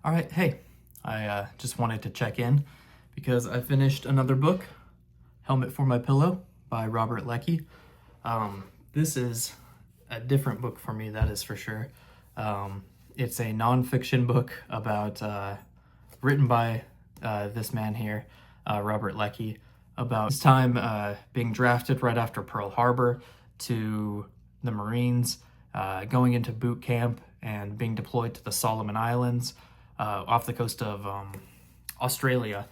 All right, hey, I just wanted to check in because I finished another book, Helmet for My Pillow by Robert Leckie. This is a different book for me, that is for sure. It's a nonfiction book about, written by this man here, Robert Leckie, about his time being drafted right after Pearl Harbor to the Marines, going into boot camp and being deployed to the Solomon Islands, off the coast of Australia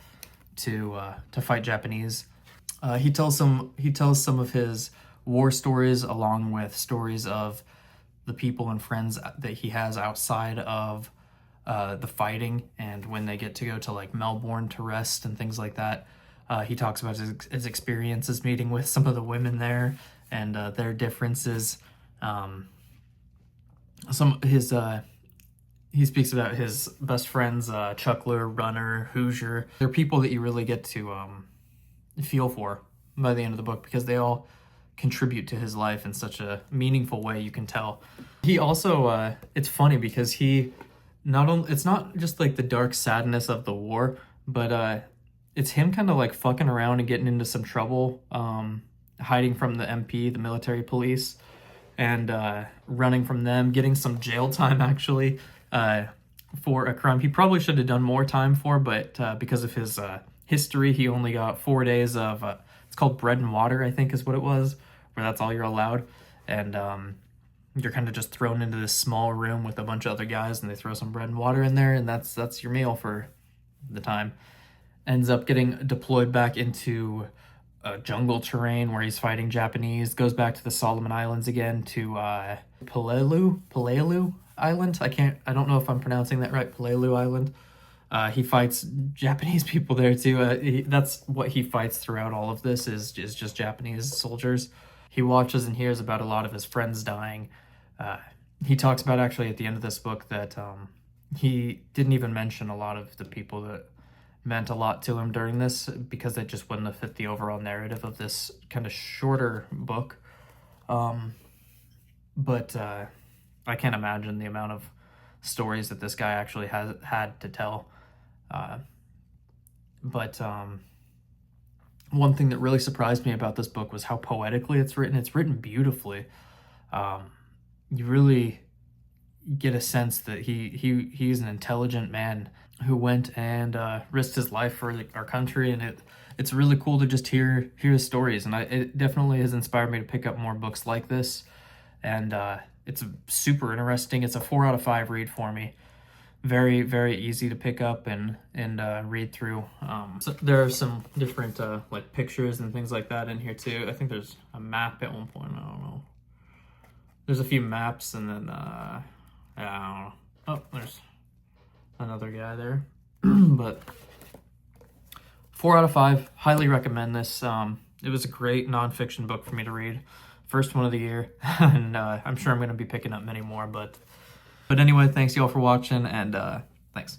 to fight Japanese. He tells some of his war stories along with stories of the people and friends that he has outside of the fighting, and when they get to go to like Melbourne to rest and things like that. He talks about his experiences meeting with some of the women there and their differences. He speaks about his best friends, Chuckler, Runner, Hoosier. They're people that you really get to feel for by the end of the book because they all contribute to his life in such a meaningful way, you can tell. He also, it's funny because it's not just like the dark sadness of the war, but it's him kind of like fucking around and getting into some trouble, hiding from the MP, the military police, and running from them, getting some jail time actually, for a crime he probably should have done more time for, but because of his history, he only got 4 days of, it's called bread and water, I think is what it was, where that's all you're allowed. And you're kind of just thrown into this small room with a bunch of other guys, and they throw some bread and water in there, and that's your meal for the time. Ends up getting deployed back into jungle terrain where he's fighting Japanese, goes back to the Solomon Islands again to Palaelu Island. I don't know if I'm pronouncing that right, Palaelu Island. He fights Japanese people there too. That's what he fights throughout all of this is just Japanese soldiers. He watches and hears about a lot of his friends dying. He talks about actually at the end of this book that he didn't even mention a lot of the people that meant a lot to him during this because they just wouldn't have fit the overall narrative of this kind of shorter book. But I can't imagine the amount of stories that this guy actually has had to tell. But one thing that really surprised me about this book was how poetically it's written. It's written beautifully. You really get a sense that he's an intelligent man who went and risked his life for our country, and it's really cool to just hear his stories, and it definitely has inspired me to pick up more books like this. And it's super interesting. It's a 4 out of 5 read for me. Very, very easy to pick up and read through. So there are some different like pictures and things like that in here too. I think there's a map at one point. I don't know. There's a few maps, and then I don't know. Oh, there's another guy there. But 4 out of 5. Highly recommend this. It was a great nonfiction book for me to read. First one of the year, and I'm sure I'm going to be picking up many more. But anyway, thanks y'all for watching, and thanks.